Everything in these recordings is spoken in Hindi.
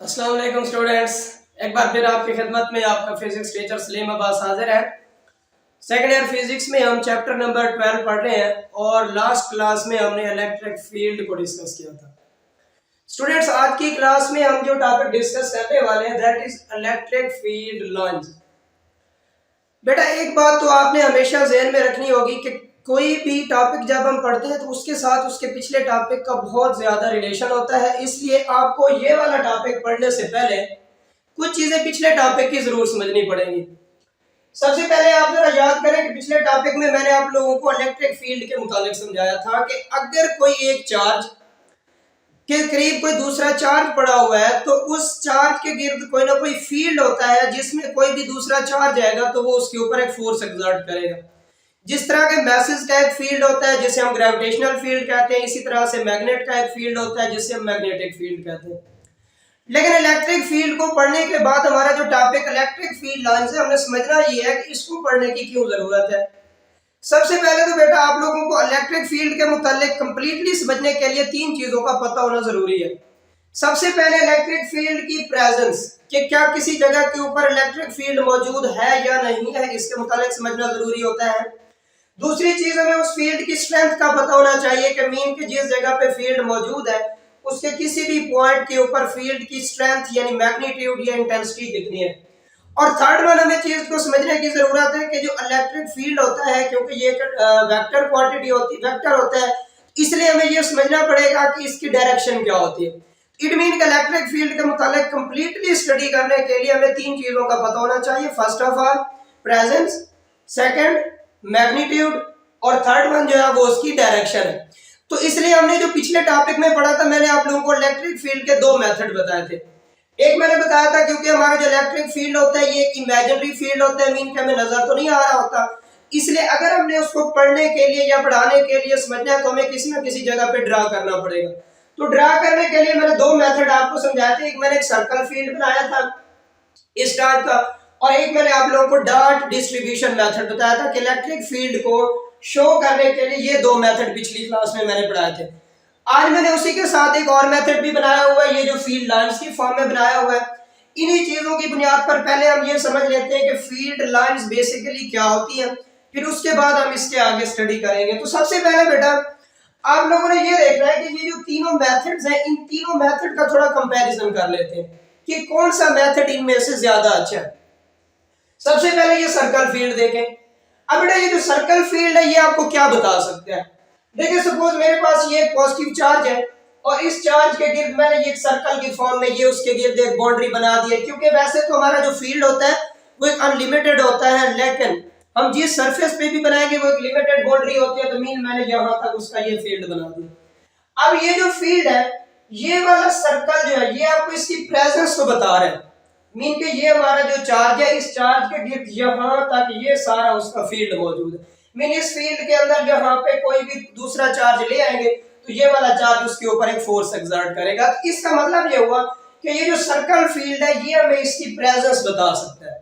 अस्सलाम वालेकुम स्टूडेंट्स। एक बार फिर आपकी खिदमत में आपका फिजिक्स टीचर सलीम अब्बास हाजिर है। सेकेंड ईयर फिजिक्स में हम चैप्टर नंबर 12 पढ़ रहे हैं और लास्ट क्लास में हमने इलेक्ट्रिक फील्ड को डिस्कस किया था। स्टूडेंट्स, आज की क्लास में हम जो टॉपिक डिस्कस करने वाले हैं that is electric field lines. बेटा, एक बात तो आपने हमेशा ज़हन में रखनी होगी कि कोई भी टॉपिक जब हम पढ़ते हैं तो उसके साथ उसके पिछले टॉपिक का बहुत ज्यादा रिलेशन होता है, इसलिए आपको ये वाला टॉपिक पढ़ने से पहले कुछ चीजें पिछले टॉपिक की जरूर समझनी पड़ेंगी। सबसे पहले आप जरा याद करें कि पिछले टॉपिक में मैंने आप लोगों को इलेक्ट्रिक फील्ड के मुताबिक समझाया था कि अगर कोई एक चार्ज के करीब कोई दूसरा चार्ज पड़ा हुआ है तो उस चार्ज के गिर्द कोई ना कोई फील्ड होता है जिसमें कोई भी दूसरा चार्ज आएगा तो वो उसके ऊपर एक फोर्स एक्सर्ट करेगा। जिस तरह के मैसेज का एक फील्ड होता है जिसे हम ग्रेविटेशनल फील्ड कहते हैं, इसी तरह से मैग्नेट का एक फील्ड होता है जिसे हम मैग्नेटिक फील्ड कहते हैं। लेकिन इलेक्ट्रिक फील्ड को पढ़ने के बाद हमारा जो टॉपिक इलेक्ट्रिक फील्ड लाइन से हमने समझना ये है कि इसको पढ़ने की क्यों जरूरत है। सबसे पहले तो बेटा आप लोगों को इलेक्ट्रिक फील्ड के मुतालिक कंप्लीटली समझने के लिए तीन चीजों का पता होना जरूरी है। सबसे पहले इलेक्ट्रिक फील्ड की प्रेजेंस, कि क्या किसी जगह के ऊपर इलेक्ट्रिक फील्ड मौजूद है या नहीं है, इसके मुतालिक समझना जरूरी होता है। दूसरी चीज हमें उस फील्ड की स्ट्रेंथ का पता होना चाहिए कि मीन के जिस जगह पे फील्ड मौजूद है उसके किसी भी पॉइंट के ऊपर फील्ड की स्ट्रेंथ यानी मैग्नीट्यूड या इंटेंसिटी कितनी है। और थर्ड वन हमें चीज को समझने की जरूरत है कि जो इलेक्ट्रिक फील्ड होता है, क्योंकि ये वेक्टर क्वांटिटी होती है, वेक्टर होता है, इसलिए हमें ये समझना पड़ेगा कि इसकी डायरेक्शन क्या होती है। इट मीन के इलेक्ट्रिक फील्ड के मुतालिक कंप्लीटली स्टडी करने के लिए हमें तीन चीजों का पता होना चाहिए। First of all presence, second magnitude और थर्ड वन जो है वो उसकी डायरेक्शन है। तो इसलिए हमने जो पिछले टॉपिक में पढ़ा था मैंने आप लोगों को इलेक्ट्रिक फील्ड के दो मेथड बताए थे। एक मैंने बताया था क्योंकि हमारा जो इलेक्ट्रिक फील्ड होता है ये एक इमेजिनरी फील्ड होता है, मीन के हमें नजर तो नहीं आ रहा होता, इसलिए अगर हमने उसको पढ़ने के लिए या पढ़ाने के लिए समझना है तो हमें किसी न किसी जगह पे ड्रा करना पड़ेगा। तो ड्रा करने के लिए मैंने दो मेथड आपको समझाए थे। एक मैंने एक सर्कल फील्ड बनाया था इस टाइप का, और एक मैंने आप लोगों को डॉट डिस्ट्रीब्यूशन मेथड बताया था कि इलेक्ट्रिक फील्ड को शो करने के लिए ये दो मेथड पिछली क्लास में मैंने पढ़ाए थे। आज मैंने उसी के साथ एक और मेथड भी बनाया हुआ है, ये जो फील्ड लाइंस की फॉर्म में बनाया हुआ है। इन्हीं चीजों की बुनियाद पर पहले हम ये समझ लेते हैं कि फील्ड लाइंस बेसिकली क्या होती है, फिर उसके बाद हम इसके आगे स्टडी करेंगे। तो सबसे पहले बेटा आप लोगों ने ये देखना है कि ये जो तीनों मेथड्स हैं इन तीनों मेथड का थोड़ा कंपैरिजन कर लेते हैं कि कौन सा मेथड इनमें से ज्यादा अच्छा है। सबसे पहले ये सर्कल फील्ड देखें। अब बेटा ये जो सर्कल फील्ड है ये आपको क्या बता सकते हैं। देखिए सपोज मेरे पास ये एक पॉजिटिव चार्ज है और इस चार्ज के गिर्द मैंने ये एक सर्कल की फॉर्म में ये उसके गिर्द एक बाउंड्री बना दी है। क्योंकि वैसे तो हमारा जो फील्ड होता है वो एक अनलिमिटेड होता है, लेकिन हम जिस सरफेस पे भी बनाएंगे वो एक लिमिटेड बाउंड्री होती है, तो मीन मैंने यहां तक उसका ये फील्ड बना दिया। अब ये जो फील्ड है ये वाला सर्कल जो है ये आपको इसकी प्रेजेंस को बता रहा है, मीन के ये हमारा जो चार्ज है इस चार्ज के गिर्द यहां तक ये सारा उसका फील्ड मौजूद है। मीन इस फील्ड के अंदर यहाँ पे कोई भी दूसरा चार्ज ले आएंगे तो ये वाला चार्ज उसके ऊपर एक फोर्स एक्सर्ट करेगा। तो इसका मतलब ये हुआ कि ये जो सर्कल फील्ड है ये हमें इसकी प्रेजेंस बता सकता है।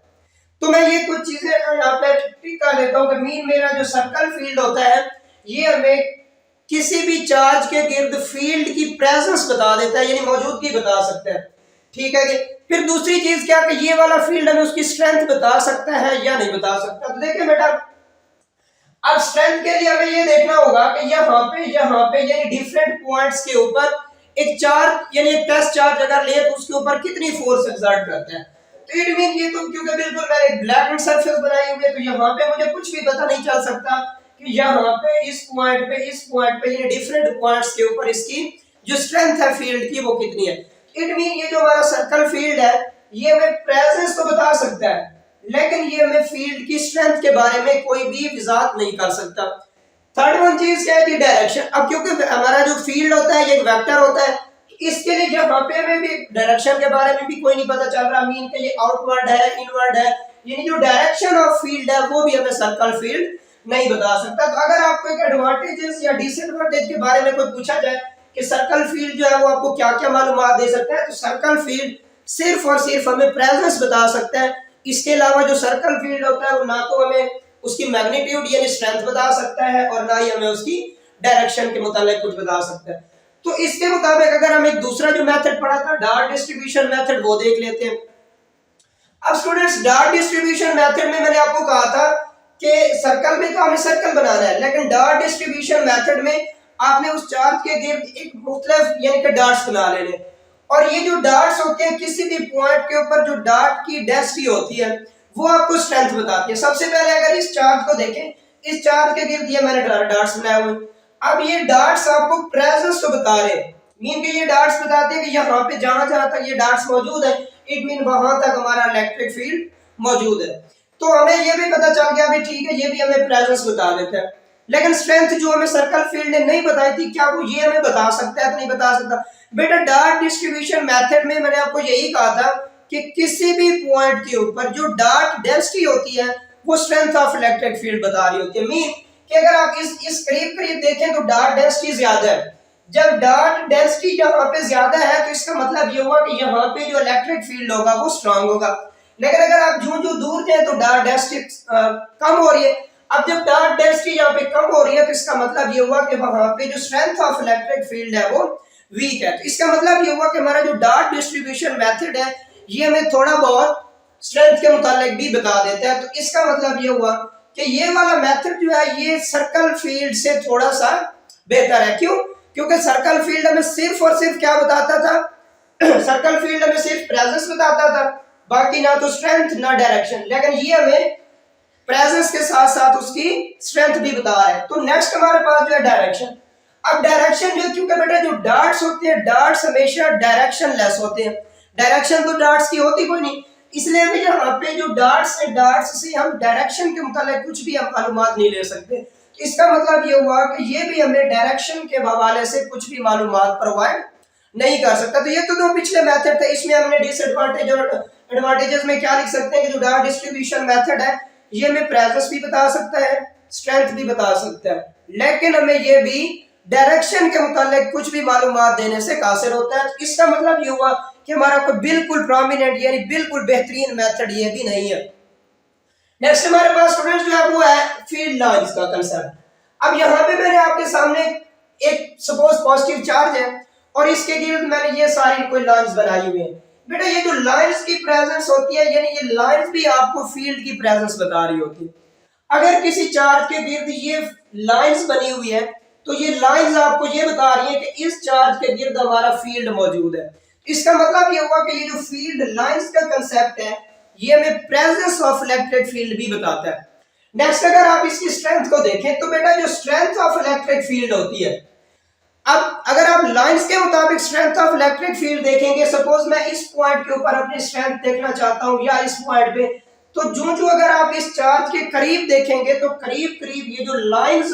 तो मैं ये कुछ चीजें यहाँ पे टिक कर लेता हूँ कि मीन मेरा जो सर्कल फील्ड होता है ये हमें किसी भी चार्ज के गिर्द फील्ड की प्रेजेंस बता देता है, यानी मौजूदगी बता सकता है। ठीक है कि फिर दूसरी चीज क्या कि ये वाला फील्ड हमें उसकी स्ट्रेंथ बता सकता है या नहीं बता सकता। तो देखिए बेटा अब स्ट्रेंथ के लिए हमें ये देखना होगा कि यहाँ पे यानी डिफरेंट पॉइंट्स के ऊपर एक चार्ज यानी एक टेस्ट चार्ज अगर ले तो उसके ऊपर कितनी फोर्स एक्सर्ट करता है। तो इट मीन ये तो क्योंकि बिल्कुल मैंने ब्लैक सरफेस बनाई हुई है तो यहाँ पे मुझे कुछ भी पता नहीं चल सकता कि यहाँ पे इस पॉइंट पे यानी डिफरेंट पॉइंट्स के ऊपर इसकी जो स्ट्रेंथ है फील्ड की वो कितनी है। इट मीन ये जो हमारा सर्कल फील्ड है ये हमें प्रेजेंस तो बता सकता है लेकिन ये हमें फील्ड की स्ट्रेंथ के बारे में कोई भी वजाहत नहीं कर सकता। थर्ड वन चीज क्या है, डायरेक्शन। अब क्योंकि हमारा जो फील्ड होता है ये एक वेक्टर होता है, इसके लिए यहाँ पे हमें भी डायरेक्शन के बारे में भी कोई नहीं पता चल रहा, मीन के ये आउटवर्ड है इनवर्ड है, यानी जो डायरेक्शन ऑफ फील्ड है वो भी हमें सर्कल फील्ड नहीं बता सकता। तो अगर आपको एक एडवांटेजेस या डिसएडवांटेज के बारे में कोई पूछा जाए कि सर्कल फील्ड जो है वो आपको क्या क्या मालूमात दे सकता है, तो सर्कल फील्ड सिर्फ और सिर्फ हमें प्रेजेंस बता सकता है। इसके अलावा जो सर्कल फील्ड होता है वो ना तो हमें उसकी मैग्नीट्यूड यानी स्ट्रेंथ बता सकता है और ना ही हमें उसकी डायरेक्शन के मुताबिक कुछ बता सकता है। तो इसके मुताबिक अगर हम एक दूसरा जो मेथड पढ़ा था डार्ट डिस्ट्रीब्यूशन मेथड, वो देख लेते हैं। अब स्टूडेंट्स, डार्ट डिस्ट्रीब्यूशन मेथड में मैंने आपको कहा था कि सर्कल में तो हमें सर्कल बनाना है, लेकिन डार्ट डिस्ट्रीब्यूशन मेथड में आपने उस चार्ज के गिर्द एक मुख्तलिफ यानी कि डार्ट्स बना लेने, और ये जो डार्ट्स होते हैं किसी भी पॉइंट के ऊपर जो डार्ट की डेंसिटी होती है वो आपको स्ट्रेंथ बताती है। सबसे पहले अगर इस चार्ज को देखें, इस चार्ज के गिर्द ये मैंने डार्ट्स बनाए हुए, अब ये डार्ट्स आपको प्रेजेंस को बता रहे हैं, मीन के ये डार्ट्स बताते हैं कि यहाँ पे जहां जहां तक ये डार्ट्स मौजूद है, इट मीन वहां तक हमारा इलेक्ट्रिक फील्ड मौजूद है। तो हमें ये भी पता चल गया, भी ठीक है, ये भी हमें प्रेजेंस बता देता है। लेकिन स्ट्रेंथ जो हमें सर्कल फील्ड ने नहीं बताई थी, क्या वो ये हमें बता सकता है? तो नहीं बता सकता बेटा। डार्ट डिस्ट्रीब्यूशन मेथड में मैंने आपको यही कहा था कि किसी भी पॉइंट के ऊपर जो डार्ट डेंसिटी होती है वो स्ट्रेंथ ऑफ इलेक्ट्रिक फील्ड बता रही होती है। मीन कि अगर आप इस करीब करीब देखें तो डार्ट डेंसिटी ज्यादा है। जब डार्ट डेंसिटी यहाँ पे ज्यादा है तो इसका मतलब ये हुआ कि यहाँ पे जो इलेक्ट्रिक फील्ड होगा वो स्ट्रांग होगा। लेकिन अगर आप जो दूर जाए तो डार्ट डेंसिटी कम हो रही है। अब जब डार्ट डेंसिटी यहाँ पे कम हो रही है तो इसका मतलब ये हुआ कि वहां पे जो स्ट्रेंथ ऑफ इलेक्ट्रिक फील्ड है वो वीक है। तो इसका मतलब ये हुआ कि हमारा जो डार्ट डिस्ट्रीब्यूशन मेथड है ये हमें थोड़ा बहुत स्ट्रेंथ के मुतालिक भी बता देता है। तो इसका मतलब ये हुआ कि ये वाला मेथड जो है ये सर्कल फील्ड से थोड़ा सा बेहतर है। क्यों? क्योंकि सर्कल फील्ड हमें सिर्फ और सिर्फ क्या बताता था? सर्कल फील्ड हमें सिर्फ प्रेजेंस बताता था, बाकी ना तो स्ट्रेंथ ना डायरेक्शन। लेकिन ये हमें प्रेजेंस के साथ साथ उसकी स्ट्रेंथ भी बता रहा है। तो नेक्स्ट हमारे पास जो है डायरेक्शन। अब डायरेक्शन जो, क्योंकि बेटा जो डार्ट्स होते हैं डार्ट्स हमेशा डायरेक्शन लेस होते हैं, डायरेक्शन तो डार्ट्स की होती कोई नहीं, इसलिए भी यहाँ पे जो डार्ट्स है डार्ट्स से हम डायरेक्शन के मुताबिक कुछ भी हम मालूमात नहीं ले सकते। तो इसका मतलब ये हुआ कि ये भी हमें डायरेक्शन के हवाले से कुछ भी मालूमात प्रोवाइड नहीं कर सकता। तो ये तो दो पिछले मेथड थे, इसमें हमने डिसएडवांटेज और एडवांटेजेस में क्या लिख सकते हैं कि जो डार्ट डिस्ट्रीब्यूशन मेथड है ये हमें प्रेजेंस भी बता सकता है, स्ट्रेंथ भी बता सकता है, लेकिन हमें ये भी डायरेक्शन के मुतालिक कुछ भी मालूमात देने से कासिर होता है। इसका मतलब ये हुआ कि हमारा कोई बिल्कुल प्रोमिनेंट यानी बिल्कुल बेहतरीन मेथड ये भी नहीं है। नेक्स्ट हमारे पास स्टूडेंट्स जो है वो है फील्ड लाइंस का कंसेप्ट। अब यहाँ पे मैंने आपके सामने एक सपोज पॉजिटिव चार्ज है और इसके गिर्द मैंने ये सारी कोई लाइंस बनाई हुई है। बेटा ये जो लाइंस की प्रेजेंस होती है यानी ये लाइंस भी आपको फील्ड की प्रेजेंस बता रही होती है। अगर किसी चार्ज के गिर्द ये लाइंस बनी हुई है तो ये लाइंस आपको ये बता रही है कि इस चार्ज के गिर्द हमारा फील्ड मौजूद है। इसका मतलब ये हुआ कि ये जो फील्ड लाइंस का कंसेप्ट है ये हमें प्रेजेंस ऑफ इलेक्ट्रिक फील्ड भी बताता है। नेक्स्ट अगर आप इसकी स्ट्रेंथ को देखें तो बेटा जो स्ट्रेंथ ऑफ इलेक्ट्रिक फील्ड होती है, अब अगर आप लाइंस के मुताबिक स्ट्रेंथ ऑफ इलेक्ट्रिक फील्ड देखेंगे, सपोज मैं इस पॉइंट के ऊपर अपनी स्ट्रेंथ देखना चाहता हूं या इस पॉइंट पे, तो जो अगर आप इस चार्ज के करीब देखेंगे तो करीब करीब ये जो लाइंस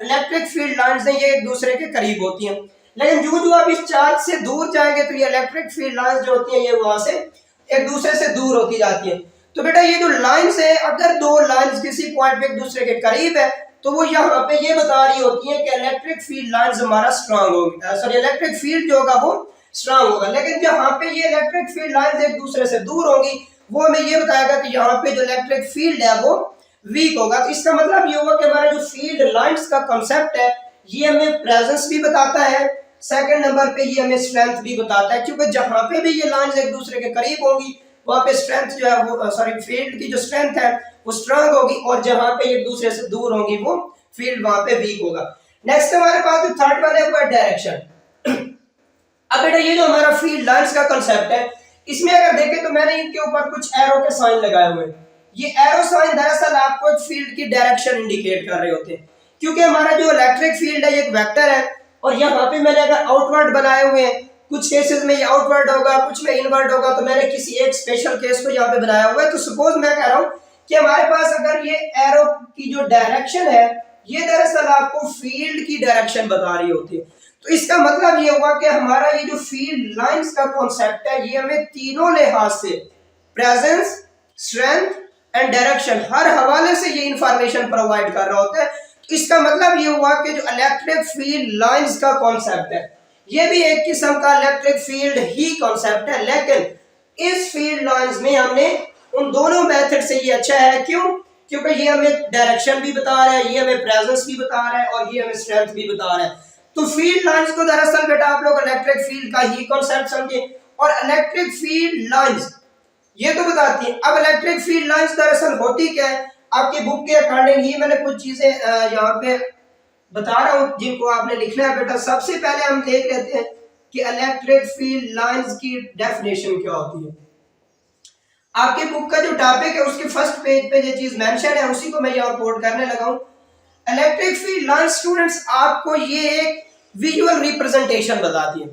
इलेक्ट्रिक फील्ड लाइंस हैं ये एक दूसरे के करीब होती हैं। लेकिन जो आप इस चार्ज से दूर जाएंगे तो ये इलेक्ट्रिक फील्ड लाइंस जो होती हैं ये वहां से एक दूसरे से दूर होती जाती है। तो बेटा ये जो लाइंस है अगर दो लाइंस किसी पॉइंट पे एक दूसरे के करीब है तो वो यहाँ पे ये बता रही होती है कि इलेक्ट्रिक फील्ड लाइंस हमारा स्ट्रांग होगा, सॉरी इलेक्ट्रिक फील्ड जो होगा वो स्ट्रांग होगा। लेकिन जहाँ पे ये इलेक्ट्रिक फील्ड लाइंस एक दूसरे से दूर होगी वो हमें ये बताएगा कि यहाँ पे जो इलेक्ट्रिक फील्ड है वो वीक होगा। तो इसका मतलब ये होगा कि हमारा जो फील्ड लाइंस का कंसेप्ट है ये हमें प्रेजेंस भी बताता है, सेकंड नंबर पे ये हमें स्ट्रेंथ भी बताता है, क्योंकि जहां पे भी ये लाइंस एक दूसरे के करीब होंगी वहां पे स्ट्रेंथ जो है वो सॉरी फील्ड की जो स्ट्रेंथ है वो स्ट्रांग होगी, और जहां पे एक दूसरे से दूर होंगी वो फील्ड वहां पे वीक होगा। नेक्स्ट हमारे पास जो थर्ड वन है वो है डायरेक्शन। अब बेटा ये जो हमारा फील्ड लाइंस का कंसेप्ट है इसमें अगर देखें तो मैंने इनके ऊपर कुछ एरो के साइन लगाए हुए हैं। ये एरो साइन दरअसल आपको एक फील्ड की डायरेक्शन इंडिकेट कर रहे होते हैं, क्योंकि हमारा जो इलेक्ट्रिक फील्ड है ये एक वेक्टर है और यहाँ पे मैंने अगर आउटवर्ड बनाए हुए हैं, कुछ केसेस में ये आउटवर्ड होगा कुछ में इनवर्ड होगा, तो मैंने किसी एक स्पेशल केस को यहाँ पे बनाया हुआ है। तो सपोज मैं कह रहा हूँ कि हमारे पास अगर ये एरो की जो डायरेक्शन है ये दरअसल आपको फील्ड की डायरेक्शन बता रही होती है। तो इसका मतलब ये होगा कि हमारा ये जो फील्ड लाइंस का कॉन्सेप्ट है ये हमें तीनों लिहाज से प्रेजेंस, स्ट्रेंथ एंड डायरेक्शन हर हवाले से ये इंफॉर्मेशन प्रोवाइड कर रहा होता है। तो इसका मतलब ये हुआ कि जो इलेक्ट्रिक फील्ड लाइंस का कॉन्सेप्ट है ये भी एक किस्म का इलेक्ट्रिक फील्ड ही कॉन्सेप्ट है, लेकिन इस फील्ड लाइंस में हमने उन दोनों मेथड से ये अच्छा है। क्यों? क्योंकि ये हमें डायरेक्शन भी बता रहा है, ये हमें प्रेजेंस भी बता रहा है और ये हमें स्ट्रेंथ भी बता रहा है। तो फील्ड लाइंस को दरअसल बेटा आप लोग इलेक्ट्रिक फील्ड का ही कॉन्सेप्ट समझे, और इलेक्ट्रिक फील्ड लाइंस ये तो बताती है। अब इलेक्ट्रिक फील्ड लाइंस दरअसल होती क्या है, आपकी बुक के अकॉर्डिंग ही मैंने कुछ चीजें यहाँ पे बता रहा हूँ जिनको आपने लिखना है बेटा। सबसे पहले हम देख लेते हैं कि इलेक्ट्रिक फील्ड लाइंस की डेफिनेशन क्या होती है। आपकी बुक का जो टॉपिक है उसके फर्स्ट पेज पे जो चीज मेंशन है उसी को मैं यहाँ कोट करने लगा हूँ। इलेक्ट्रिक फील्ड लाइंस स्टूडेंट्स आपको ये एक विजुअल रिप्रेजेंटेशन बताती है।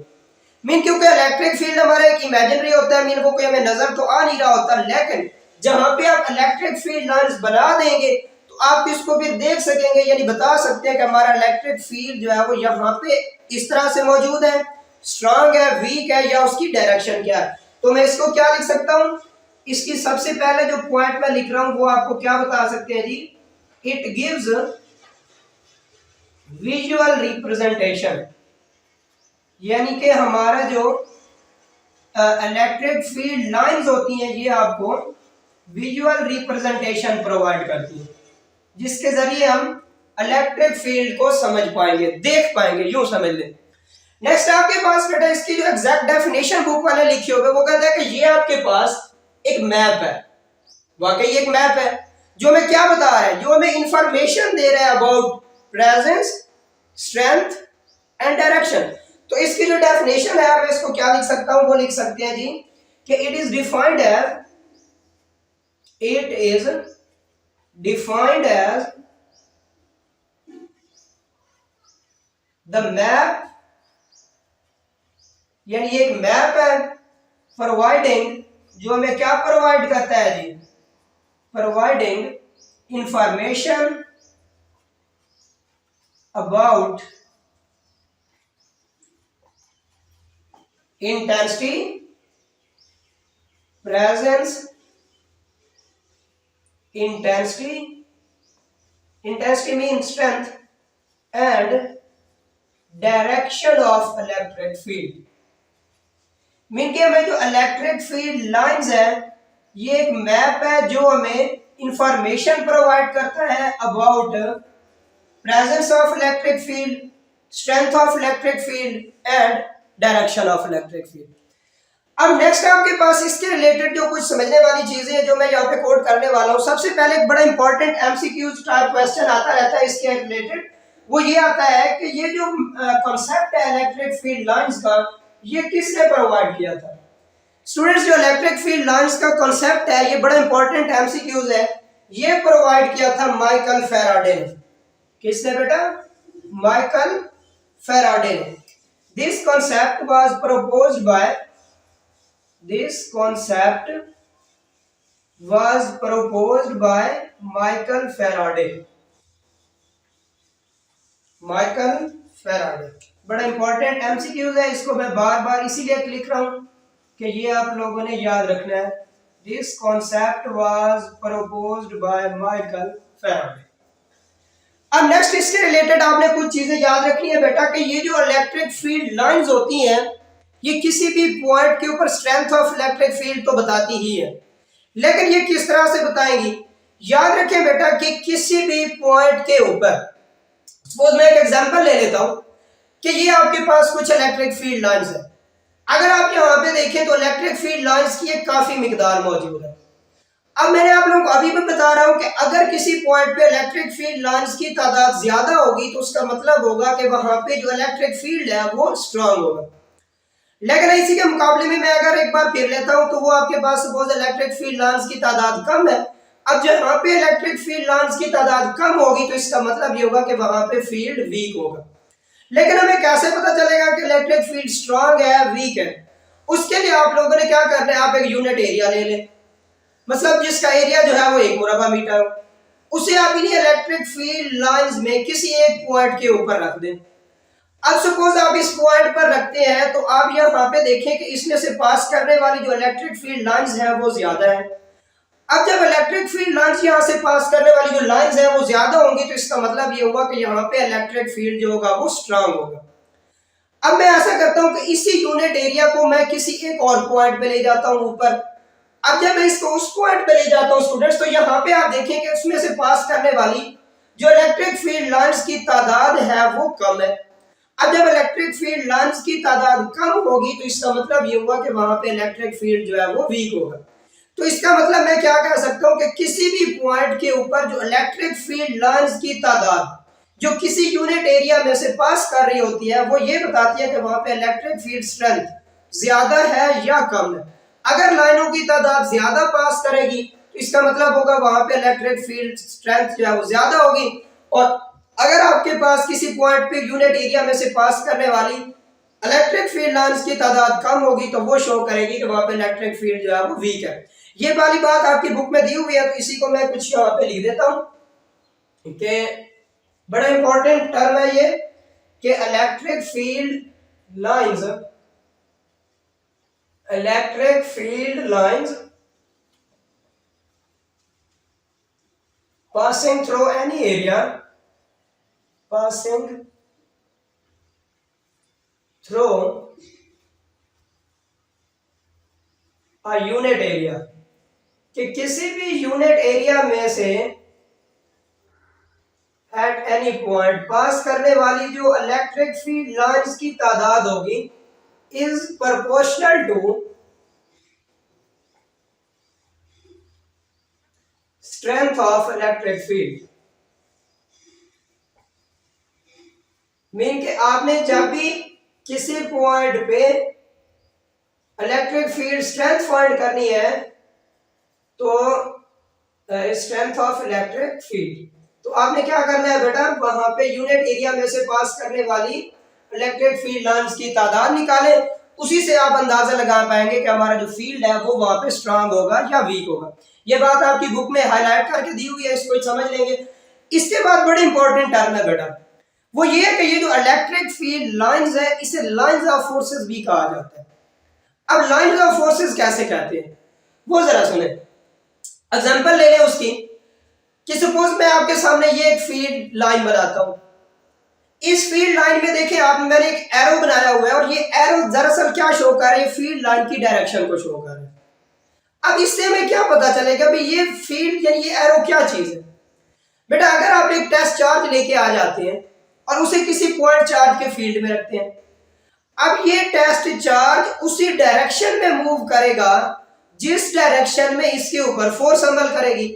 मीन क्योंकि इलेक्ट्रिक फील्ड हमारा एक इमेजिनरी होता है, मीन वो कोई हमें नजर तो आ नहीं रहा होता, लेकिन जहां पे आप इलेक्ट्रिक फील्ड लाइंस बना देंगे तो आप इसको फिर देख सकेंगे, यानी बता सकते हैं कि हमारा इलेक्ट्रिक फील्ड जो है वो यहाँ पे इस तरह से मौजूद है, स्ट्रांग है, वीक है, या उसकी डायरेक्शन क्या है। तो मैं इसको क्या लिख सकता हूँ, इसकी सबसे पहले जो पॉइंट मैं लिख रहा हूं वो आपको क्या बता सकते हैं जी, इट गिव्स विजुअल रिप्रेजेंटेशन, यानी कि हमारा जो इलेक्ट्रिक फील्ड लाइंस होती हैं ये आपको विजुअल रिप्रेजेंटेशन प्रोवाइड करती है, जिसके जरिए हम इलेक्ट्रिक फील्ड को समझ पाएंगे, देख पाएंगे, यूं समझ लें। नेक्स्ट आपके पास बेटा इसकी जो एग्जैक्ट डेफिनेशन बुक वाले लिखी होगी वो कहता है कि ये आपके पास एक मैप है, वाकई एक मैप है जो हमें क्या बता रहा है, जो हमें इंफॉर्मेशन दे रहा है about presence, strength and direction. तो इसकी जो डेफिनेशन है मैं इसको क्या लिख सकता हूं, वो लिख सकते हैं जी कि it is defined as the map, यानी एक मैप है प्रोवाइडिंग, जो हमें क्या प्रोवाइड करता है जी, providing information about intensity, presence, intensity mean strength and direction of electric field. Mean के हमें जो इलेक्ट्रिक फील्ड लाइंस है ये एक मैप है जो हमें इंफॉर्मेशन प्रोवाइड करता है about presence of electric field, strength of electric field and direction of electric field. अब नेक्स्ट आपके पास इसके रिलेटेड जो कुछ समझने वाली चीजें हैं जो मैं यहाँ पे कोड करने वाला हूँ। सबसे पहले एक बड़ा इंपॉर्टेंट एमसीक्यूज टाइप क्वेश्चन आता रहता है इसके रिलेटेड, वो ये आता है कि ये जो कॉन्सेप्ट है इलेक्ट्रिक फील्ड लाइंस का ये किसने प्रोवाइड किया था। स्टूडेंट्स जो इलेक्ट्रिक फील्ड लाइंस का कॉन्सेप्ट है ये बड़ा इंपॉर्टेंट एमसीक्यूज है, ये प्रोवाइड किया था माइकल फैराडे ने। किसने बेटा, माइकल फैराडे ने। This concept was proposed by Michael Faraday. बड़ा इंपॉर्टेंट एमसीक्यूज है, इसको मैं बार बार इसीलिए लिख रहा हूं कि ये आप लोगों ने याद रखना है। This concept was proposed by Michael Faraday. अब नेक्स्ट इसके रिलेटेड आपने कुछ चीजें याद रखनी है बेटा कि ये जो इलेक्ट्रिक फील्ड लाइंस होती हैं ये किसी भी पॉइंट के ऊपर स्ट्रेंथ ऑफ इलेक्ट्रिक फील्ड तो बताती ही है, लेकिन ये किस तरह से बताएंगी। याद रखें बेटा कि किसी भी पॉइंट के ऊपर, सपोज मैं एक एग्जांपल ले लेता हूं कि ये आपके पास कुछ इलेक्ट्रिक फील्ड लाइंस है। अगर आप यहां पे देखें तो इलेक्ट्रिक फील्ड लाइंस की एक काफी मिकदार मौजूद है। अब मैंने आप लोगों को अभी भी बता रहा हूं कि अगर किसी पॉइंट पे इलेक्ट्रिक फील्ड लाइंस की तादाद ज्यादा होगी तो उसका मतलब होगा कि वहां पे जो इलेक्ट्रिक फील्ड है वो स्ट्रांग होगा। लेकिन इसी के मुकाबले में मैं अगर एक बार फिर लेता हूं तो वो आपके पास सपोज इलेक्ट्रिक फील्ड लाइंस की तादाद कम है। अब जहां पे इलेक्ट्रिक फील्ड लाइंस की तादाद कम होगी तो इसका मतलब ये होगा कि वहां पे फील्ड वीक होगा। लेकिन हमें कैसे पता चलेगा कि इलेक्ट्रिक फील्ड स्ट्रांग है वीक है? उसके लिए आप लोगों ने क्या करना है, आप एक यूनिट एरिया ले लें, मतलब जिसका एरिया जो है वो 1 मुरबा मीटर, उसे आप इन्हीं इलेक्ट्रिक फील्ड लाइंस में किसी एक पॉइंट के ऊपर रख दें। अब सपोज आप इस पॉइंट पर रखते हैं तो आप यहाँ पे देखें कि इसमें से पास करने वाली जो इलेक्ट्रिक फील्ड लाइंस है वो ज्यादा है। अब जब इलेक्ट्रिक फील्ड लाइंस यहाँ से पास करने वाली जो लाइंस है वो ज्यादा होंगी तो इसका मतलब ये होगा कि यहाँ पे इलेक्ट्रिक फील्ड जो होगा वो स्ट्रांग होगा। अब मैं ऐसा करता हूँ कि इसी यूनिट एरिया को मैं किसी एक और पॉइंट पे ले जाता हूँ ऊपर। अब जब मैं इसको उस पॉइंट पे ले जाता हूँ स्टूडेंट्स तो यहाँ पे आप देखें कि उसमें से पास करने वाली जो इलेक्ट्रिक फील्ड लाइंस की तादाद है वो कम है। अब जब इलेक्ट्रिक फील्ड लाइंस की तादाद कम होगी तो इसका मतलब ये हुआ कि वहां पे इलेक्ट्रिक फील्ड जो है वो वीक होगा। तो इसका मतलब मैं क्या कह सकता हूं कि किसी भी पॉइंट के ऊपर जो इलेक्ट्रिक फील्ड लाइंस की तादाद जो किसी यूनिट एरिया में से पास कर रही होती है वो ये बताती है कि वहां पे इलेक्ट्रिक फील्ड स्ट्रेंथ ज्यादा है या कम है। अगर लाइनों की तादाद ज्यादा पास करेगी तो इसका मतलब होगा वहां पे इलेक्ट्रिक फील्ड स्ट्रेंथ जो है वो ज्यादा होगी, और अगर आपके पास किसी पॉइंट पे यूनिट एरिया में से पास करने वाली इलेक्ट्रिक फील्ड लाइंस की तादाद कम होगी तो वो शो करेगी कि वहां पे इलेक्ट्रिक फील्ड जो है वो वीक है। ये वाली बात आपकी बुक में दी हुई है तो इसी को मैं कुछ यहाँ पे लिख देता हूं कि बड़ा इंपॉर्टेंट टर्म है ये कि electric field lines passing through any area passing through a unit area कि किसी भी यूनिट एरिया में से एट एनी पॉइंट पास करने वाली जो इलेक्ट्रिक फील्ड लाइंस की तादाद होगी is proportional to strength of electric field. Mean कि आपने जब भी किसी पॉइंट पे इलेक्ट्रिक फील्ड स्ट्रेंथ फाइंड करनी है तो स्ट्रेंथ ऑफ इलेक्ट्रिक फील्ड तो आपने क्या करना है बेटा, वहां पे यूनिट एरिया में से पास करने वाली इलेक्ट्रिक फील्ड लाइंस की तादाद निकाले, उसी से आप अंदाजा लगा पाएंगे कि हमारा जो फील्ड है वो वहां पे स्ट्रांग होगा या वीक होगा। ये बात आपकी बुक में हाईलाइट करके दी हुई है, इसको समझ लेंगे। इसके बाद बड़ी इंपॉर्टेंट टर्म है बेटा, वो ये है कि ये जो इलेक्ट्रिक फील्ड लाइंस है इसे लाइंस ऑफ फोर्सेस भी कहा जाता है। अब लाइंस ऑफ फोर्सेस कैसे कहते हैं वो जरा सुने, एग्जांपल ले लें उसकी कि सपोज मैं आपके सामने ये एक फील्ड लाइन बनाता हूं। इस फील्ड लाइन में देखिए आप, मैंने एक एरो बनाया हुआ है और ये एरो दरअसल क्या शो कर रही है, फील्ड लाइन की डायरेक्शन को शो कर रहा है। अब इससे हमें क्या पता चलेगा भाई ये फील्ड यानी ये एरो क्या चीज है। बेटा अगर आप एक टेस्ट चार्ज लेके आ जाते हैं और उसे किसी पॉइंट चार्ज के फील्ड में रखते हैं, अब ये टेस्ट चार्ज उसी डायरेक्शन में मूव करेगा जिस डायरेक्शन में इसके ऊपर फोर्स अमल करेगी।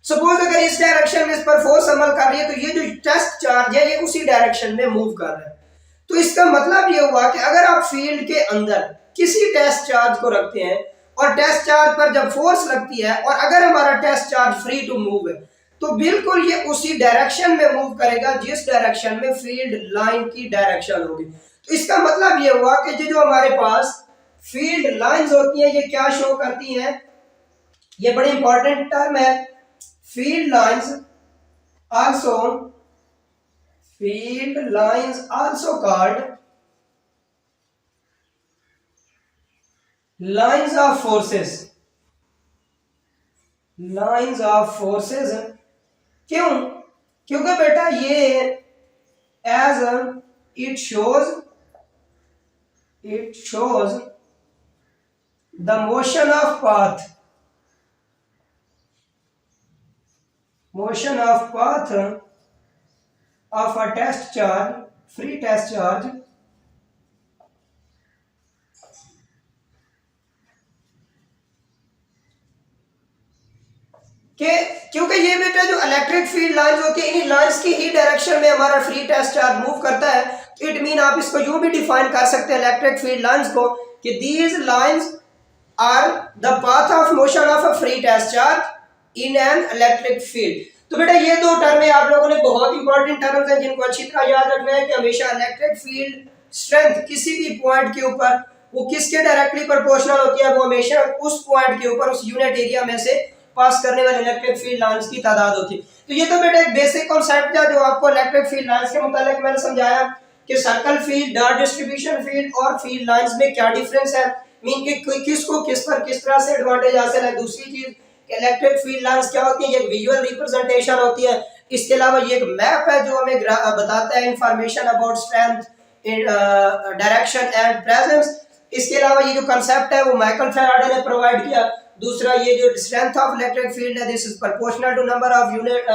सपोज अगर इस डायरेक्शन में इस पर फोर्स अमल कर रही है तो ये जो टेस्ट चार्ज है ये उसी डायरेक्शन में मूव कर रहा है। तो इसका मतलब ये हुआ कि अगर आप फील्ड के अंदर किसी टेस्ट चार्ज को रखते हैं और टेस्ट चार्ज पर जब फोर्स लगती है और अगर हमारा test charge free to move है तो बिल्कुल ये उसी डायरेक्शन में मूव करेगा जिस डायरेक्शन में फील्ड लाइन की डायरेक्शन होगी। तो इसका मतलब ये हुआ कि जो हमारे पास फील्ड लाइंस होती हैं ये क्या शो करती हैं, ये बड़ी इंपॉर्टेंट टर्म है। Field lines also called lines of forces. क्यों? क्योंकि बेटा ये as it shows the motion of path of a test charge, free test charge के क्योंकि ये बेटा जो इलेक्ट्रिक फील्ड लाइंस होती है इन्हीं लाइंस की ही डायरेक्शन में हमारा फ्री टेस्ट चार्ज मूव करता है। इट मीन आप इसको यूं भी डिफाइन कर सकते हैं इलेक्ट्रिक फील्ड लाइंस को कि these lines are the path of motion of a free test charge in an electric field. तो बेटा ये दो टर्में आप लोगों ने बहुत इंपॉर्टेंट टर्म्स हैं जिनको अच्छी तरह याद रखना है कि हमेशा इलेक्ट्रिक फील्ड स्ट्रेंथ किसी भी पॉइंट के ऊपर वो किसके डायरेक्टली प्रोपोर्शनल होती है, वो हमेशा उस पॉइंट के ऊपर उस यूनिट एरिया में से पास करने वाले इलेक्ट्रिक फील्ड लाइंस की तादाद होती है। तो ये तो बेटा एक बेसिक कॉन्सेप्ट है जो आपको इलेक्ट्रिक फील्ड लाइंस के मुताबिक मैंने समझाया कि circle field, dot distribution field और फील्ड लाइंस में क्या डिफरेंस है, मीन कि किसको किस पर किस तरह से एडवांटेज हासिल है। दूसरी चीज इलेक्ट्रिक फील्ड लाइंस क्या होती है, ये विजुअल रिप्रेजेंटेशन होती है। इसके अलावा ये एक मैप है जो हमें बताता है information about strength, direction and presence. इसके अलावा ये जो कंसेप्ट है वो माइकल फैराडे ने प्रोवाइड किया। दूसरा ये जो स्ट्रेंथ ऑफ इलेक्ट्रिक फील्ड है this is proportional to number of unit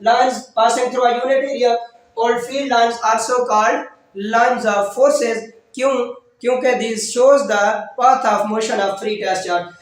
lines passing through a unit area और field lines also called lines of forces. क्यों? क्योंकि this shows the path of motion of free test charge.